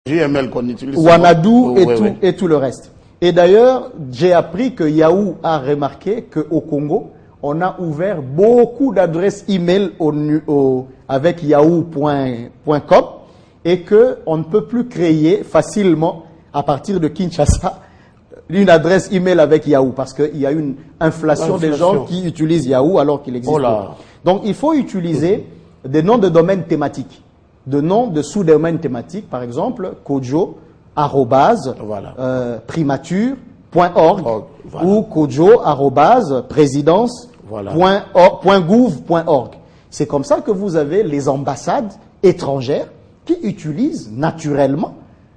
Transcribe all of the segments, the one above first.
JML qu'on utilise. Wanadu et tout le reste. Et d'ailleurs, j'ai appris que Yahoo a remarqué qu'au Congo, on a ouvert beaucoup d'adresses email avec yahoo.com et qu'on ne peut plus créer facilement à partir de Kinshasa une adresse email avec Yahoo parce qu'il y a une inflation des gens qui utilisent Yahoo alors qu'il existe. Donc il faut utiliser des noms de domaines thématiques, de noms de sous-domaines thématiques, par exemple Kojo primature.org ou Kojo présidence.gouv.org. C'est comme ça que vous avez les ambassades étrangères qui utilisent naturellement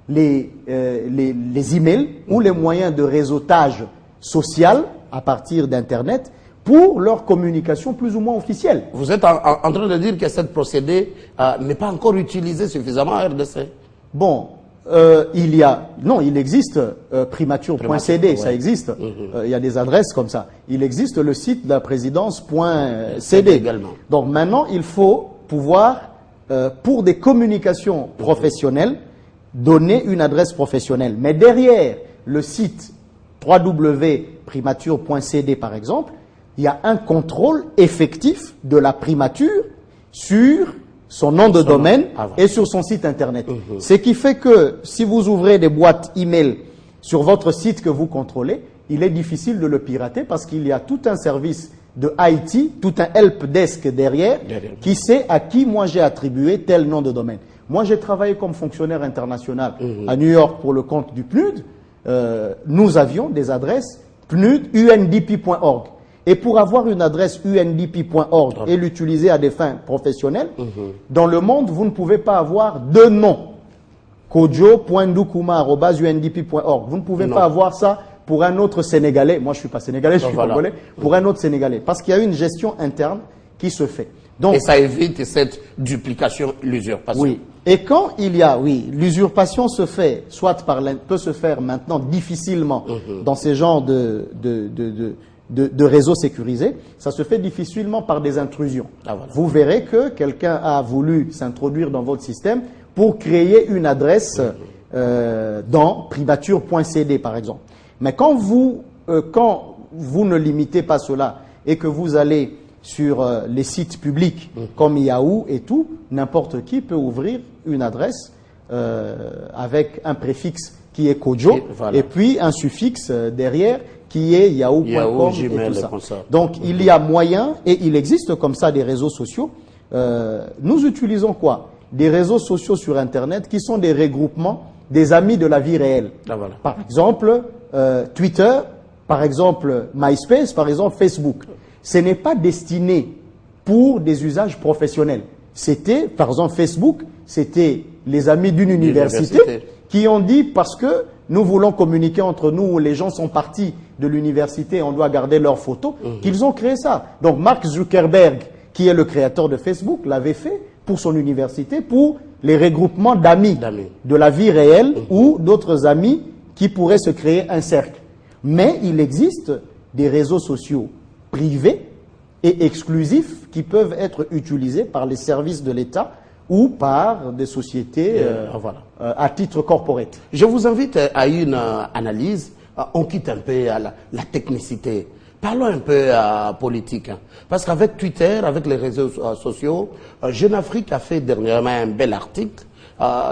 les emails ou les moyens de réseautage social à partir d'Internet pour leur communication plus ou moins officielle. Vous êtes en train de dire que cette procédé n'est pas encore utilisé suffisamment à RDC? Bon, il existe primature.cd, ça existe. Il y a des adresses comme ça. Il existe le site de la présidence.cd également. Donc maintenant, il faut pouvoir, pour des communications professionnelles, donner une adresse professionnelle. Mais derrière le site www.primature.cd par exemple, il y a un contrôle effectif de la primature sur son nom de domaine et sur son site internet. Ce qui fait que si vous ouvrez des boîtes email sur votre site que vous contrôlez, il est difficile de le pirater parce qu'il y a tout un service de IT, tout un helpdesk derrière qui sait à qui moi j'ai attribué tel nom de domaine. Moi j'ai travaillé comme fonctionnaire international à New York pour le compte du PNUD. Nous avions des adresses PNUD UNDP.org. Et pour avoir une adresse UNDP.org et l'utiliser à des fins professionnelles, dans le monde, vous ne pouvez pas avoir deux noms. Kojo.ndukuma@undp.org. Vous ne pouvez pas avoir ça pour un autre Sénégalais. Moi, je ne suis pas Sénégalais, je suis Congolais. Pour un autre Sénégalais. Parce qu'il y a une gestion interne qui se fait. Donc, et ça évite cette duplication, l'usurpation. Oui. Et quand il y a, l'usurpation se fait, peut se faire maintenant difficilement dans ces genres de réseaux sécurisés, ça se fait difficilement par des intrusions. Vous verrez que quelqu'un a voulu s'introduire dans votre système pour créer une adresse dans primature.cd par exemple. Mais quand vous ne limitez pas cela et que vous allez sur les sites publics comme Yahoo et tout, n'importe qui peut ouvrir une adresse avec un préfixe qui est Kojo et puis un suffixe derrière qui est yahoo.com et tout ça. Donc il y a moyen, et il existe comme ça des réseaux sociaux. Nous utilisons quoi? Des réseaux sociaux sur Internet qui sont des regroupements des amis de la vie réelle. Par exemple, Twitter, par exemple MySpace, par exemple Facebook. Ce n'est pas destiné pour des usages professionnels. C'était, par exemple Facebook, c'était les amis d'une université qui ont dit parce que nous voulons communiquer entre nous, les gens sont partis de l'université, on doit garder leurs photos, qu'ils ont créé ça. Donc Mark Zuckerberg, qui est le créateur de Facebook, l'avait fait pour son université, pour les regroupements d'amis de la vie réelle ou d'autres amis qui pourraient se créer un cercle. Mais il existe des réseaux sociaux privés et exclusifs qui peuvent être utilisés par les services de l'État ou par des sociétés à titre corporate. Je vous invite à une analyse. On quitte un peu à la technicité. Parlons un peu politique. Parce qu'avec Twitter, avec les réseaux sociaux, Jeune Afrique a fait dernièrement un bel article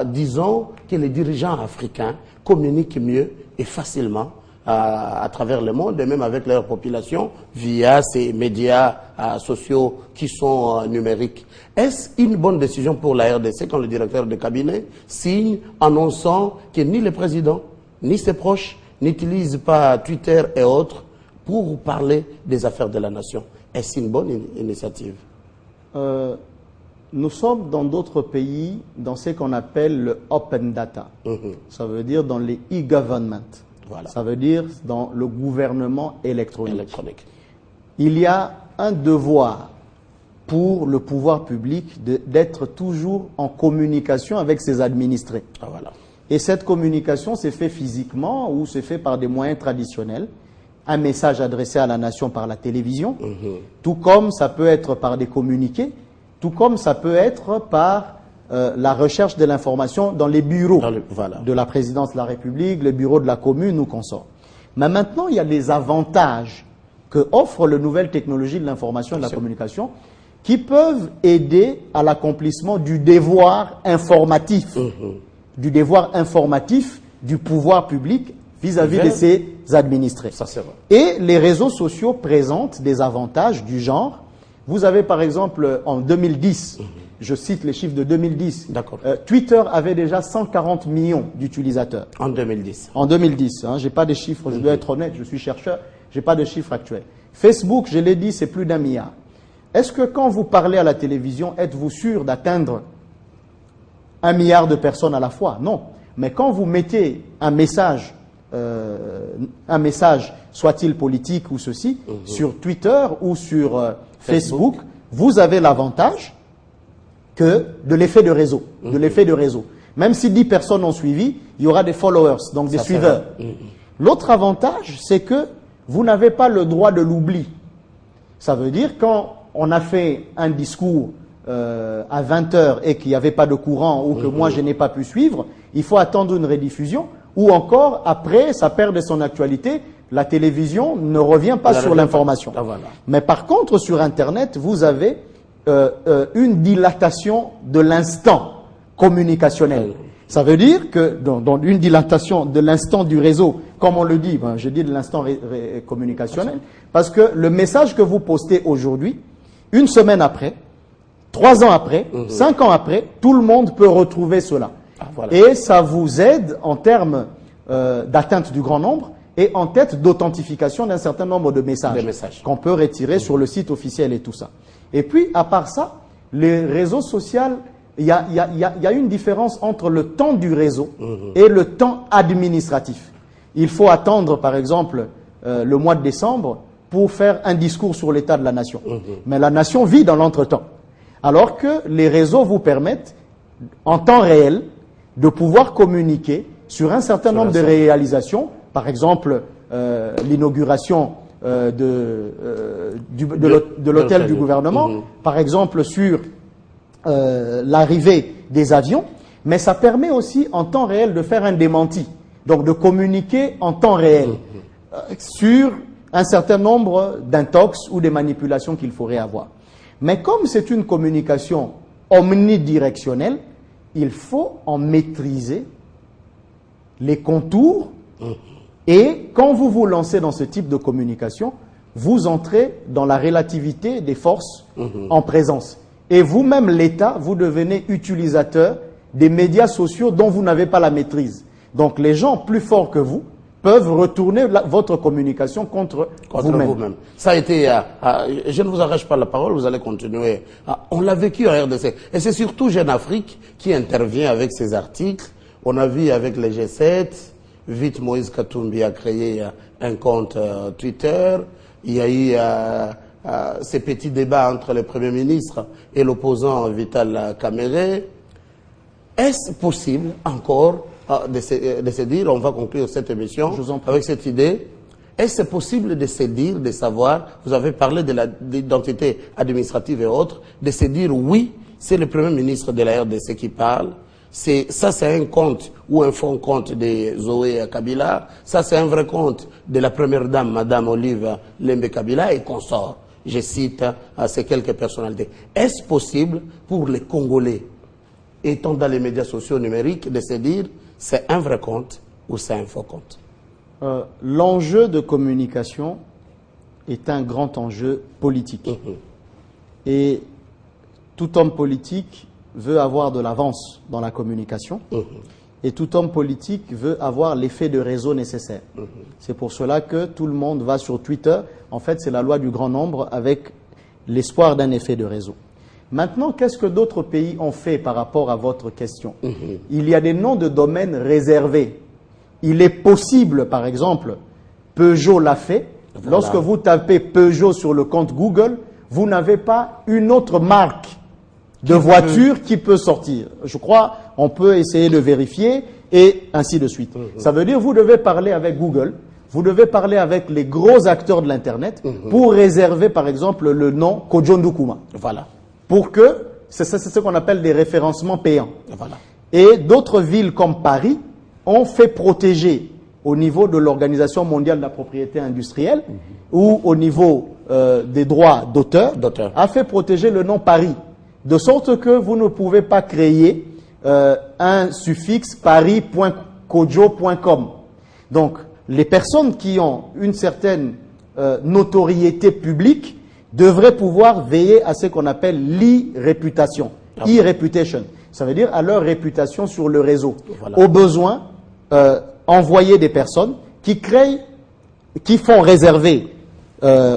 disant que les dirigeants africains communiquent mieux et facilement à travers le monde, et même avec leur population, via ces médias sociaux qui sont numériques. Est-ce une bonne décision pour la RDC quand le directeur de cabinet signe annonçant que ni le président, ni ses proches n'utilisent pas Twitter et autres pour parler des affaires de la nation? Est-ce une bonne initiative? Nous sommes dans d'autres pays dans ce qu'on appelle le open data. Ça veut dire dans les e-government. Ça veut dire dans le gouvernement électronique. Il y a un devoir pour le pouvoir public d'être toujours en communication avec ses administrés. Et cette communication s'est faite physiquement ou s'est faite par des moyens traditionnels. Un message adressé à la nation par la télévision, tout comme ça peut être par des communiqués, tout comme ça peut être par la recherche de l'information dans les bureaux voilà. de la présidence de la République, les bureaux de la commune ou consorts. Mais maintenant, il y a les avantages que offrent les nouvelles technologies de l'information et de la communication qui peuvent aider à l'accomplissement du devoir informatif, du pouvoir public vis-à-vis de ses administrés. Ça, c'est vrai. Et les réseaux sociaux présentent des avantages du genre. Vous avez par exemple en 2010, je cite les chiffres de 2010, Twitter avait déjà 140 millions d'utilisateurs. En 2010. En 2010, hein, je n'ai pas de chiffres, je dois être honnête, je suis chercheur, je n'ai pas de chiffres actuels. Facebook, je l'ai dit, c'est plus d'1 milliard. Est-ce que quand vous parlez à la télévision, êtes-vous sûr d'atteindre 1 milliard de personnes à la fois? Non. Mais quand vous mettez un message, soit-il politique ou ceci, sur Twitter ou sur Facebook, vous avez l'avantage que de l'effet de réseau, Même si 10 personnes ont suivi, il y aura des followers, donc des suiveurs. L'autre avantage, c'est que vous n'avez pas le droit de l'oubli. Ça veut dire quand on a fait un discours à 20h et qu'il n'y avait pas de courant ou que moi je n'ai pas pu suivre, il faut attendre une rediffusion ou encore après ça perd de son actualité, la télévision ne revient pas sur l'information. Voilà. Mais par contre sur Internet, vous avez une dilatation de l'instant communicationnel. Ça veut dire que dans une dilatation de l'instant du réseau, comme on le dit, je dis de l'instant communicationnel, parce que le message que vous postez aujourd'hui, une semaine après, 3 ans après, 5 ans après, tout le monde peut retrouver cela. Voilà. Et ça vous aide en termes d'atteinte du grand nombre et en tête d'authentification d'un certain nombre de messages qu'on peut retirer sur le site officiel et tout ça. Et puis, à part ça, les réseaux sociaux, il y a une différence entre le temps du réseau et le temps administratif. Il faut attendre, par exemple, le mois de décembre pour faire un discours sur l'état de la nation. Mais la nation vit dans l'entretemps. Alors que les réseaux vous permettent, en temps réel, de pouvoir communiquer sur un certain nombre de réalisations. Par exemple, l'inauguration de l'hôtel du gouvernement. Par exemple, sur l'arrivée des avions. Mais ça permet aussi, en temps réel, de faire un démenti. Donc, de communiquer en temps réel sur un certain nombre d'intox ou des manipulations qu'il faudrait avoir. Mais comme c'est une communication omnidirectionnelle, il faut en maîtriser les contours et quand vous vous lancez dans ce type de communication, vous entrez dans la relativité des forces en présence. Et vous-même, l'État, vous devenez utilisateur des médias sociaux dont vous n'avez pas la maîtrise. Donc les gens plus forts que vous peuvent retourner votre communication contre vous-même. Ça a été... je ne vous arrache pas la parole, vous allez continuer. On l'a vécu en RDC. Et c'est surtout Jeune Afrique qui intervient avec ses articles. On a vu avec les G7, vite Moïse Katumbi a créé un compte Twitter. Il y a eu ces petits débats entre le Premier ministre et l'opposant Vital Kamerhe. Est-ce possible encore de se dire, on va conclure cette émission avec cette idée, est-ce possible de se dire, de savoir, vous avez parlé de l'identité administrative et autres, de se dire oui, c'est le Premier ministre de la RDC qui parle, ça c'est un compte ou un faux compte de Zoé Kabila, ça c'est un vrai compte de la Première Dame, Madame Olive Lembe Kabila et consort. Je cite ces quelques personnalités. Est-ce possible pour les Congolais, étant dans les médias sociaux numériques, de se dire c'est un vrai compte ou c'est un faux compte? L'enjeu de communication est un grand enjeu politique. Et tout homme politique veut avoir de l'avance dans la communication. Et tout homme politique veut avoir l'effet de réseau nécessaire. C'est pour cela que tout le monde va sur Twitter. En fait, c'est la loi du grand nombre avec l'espoir d'un effet de réseau. Maintenant, qu'est-ce que d'autres pays ont fait par rapport à votre question? Il y a des noms de domaines réservés. Il est possible, par exemple, Peugeot l'a fait. Voilà. Lorsque vous tapez Peugeot sur le compte Google, vous n'avez pas une autre marque de voiture qui peut sortir. Je crois, on peut essayer de vérifier et ainsi de suite. Ça veut dire que vous devez parler avec Google, vous devez parler avec les gros acteurs de l'Internet pour réserver, par exemple, le nom Kojo Ndukuma. Voilà. Pour que c'est ce qu'on appelle des référencements payants. Voilà. Et d'autres villes comme Paris ont fait protéger au niveau de l'Organisation mondiale de la propriété industrielle ou au niveau des droits d'auteur, a fait protéger le nom Paris. De sorte que vous ne pouvez pas créer un suffixe paris.kojo.com. Donc, les personnes qui ont une certaine notoriété publique devraient pouvoir veiller à ce qu'on appelle l'e-réputation. E-reputation. Ça veut dire à leur réputation sur le réseau. Voilà. Au besoin, envoyer des personnes qui font réserver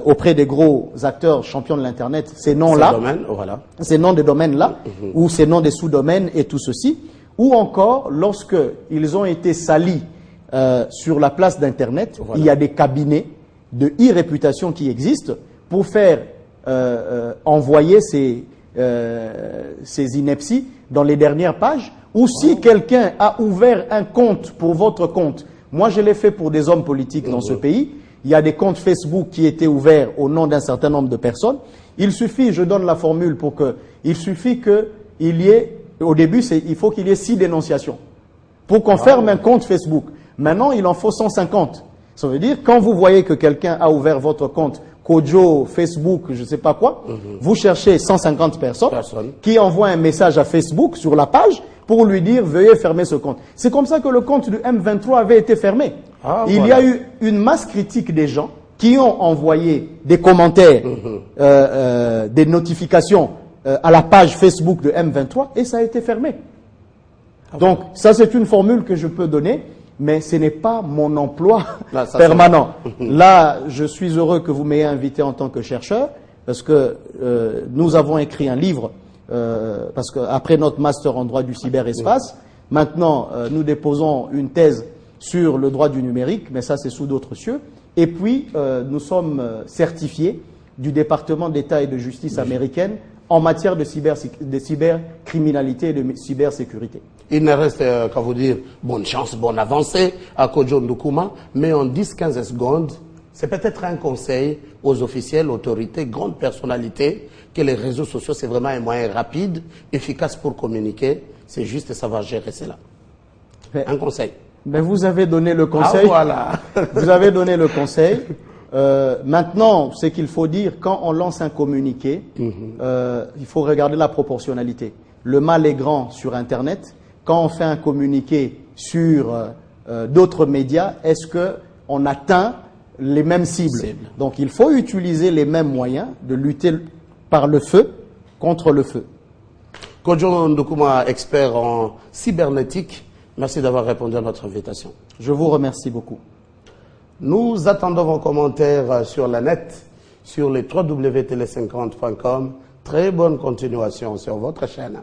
auprès des gros acteurs champions de l'Internet ces noms-là, voilà. Ces noms de domaines-là, ou ces noms des sous-domaines et tout ceci, ou encore lorsque ils ont été salis sur la place d'Internet, voilà. Il y a des cabinets de e-réputation qui existent pour faire envoyer ces inepties dans les dernières pages, ou si quelqu'un a ouvert un compte pour votre compte. Moi, je l'ai fait pour des hommes politiques dans ce pays. Il y a des comptes Facebook qui étaient ouverts au nom d'un certain nombre de personnes. Il suffit, je donne la formule pour que, il suffit qu'il y ait, au début, il faut qu'il y ait 6 dénonciations pour qu'on ferme un compte Facebook. Maintenant, il en faut 150. Ça veut dire, quand vous voyez que quelqu'un a ouvert votre compte Kojo, Facebook, je ne sais pas quoi, vous cherchez 150 personnes qui envoient un message à Facebook sur la page pour lui dire « Veuillez fermer ce compte ». C'est comme ça que le compte du M23 avait été fermé. Il y a eu une masse critique des gens qui ont envoyé des commentaires, des notifications à la page Facebook de M23 et ça a été fermé. Donc, ça c'est une formule que je peux donner. Mais ce n'est pas mon emploi permanent. Là, je suis heureux que vous m'ayez invité en tant que chercheur, parce que nous avons écrit un livre, parce qu'après notre master en droit du cyberespace, maintenant nous déposons une thèse sur le droit du numérique, mais ça c'est sous d'autres cieux. Et puis, nous sommes certifiés du département d'État et de justice américaine en matière de cybercriminalité et de cybersécurité. Il ne reste qu'à vous dire bonne chance, bonne avancée à Kojo Ndoukouma, mais en 10-15 secondes, c'est peut-être un conseil aux officiels, autorités, grandes personnalités, que les réseaux sociaux, c'est vraiment un moyen rapide, efficace pour communiquer, c'est juste savoir gérer cela. Un conseil. Mais vous avez donné le conseil. Voilà. Vous avez donné le conseil. Maintenant, ce qu'il faut dire, quand on lance un communiqué, il faut regarder la proportionnalité. Le mal est grand sur Internet. Quand on fait un communiqué sur d'autres médias, est-ce qu'on atteint les mêmes cibles? Donc, il faut utiliser les mêmes moyens de lutter par le feu contre le feu. Kojo Ndoukouma, expert en cybernétique, merci d'avoir répondu à notre invitation. Je vous remercie beaucoup. Nous attendons vos commentaires sur la net, sur les www.tele50.com. Très bonne continuation sur votre chaîne.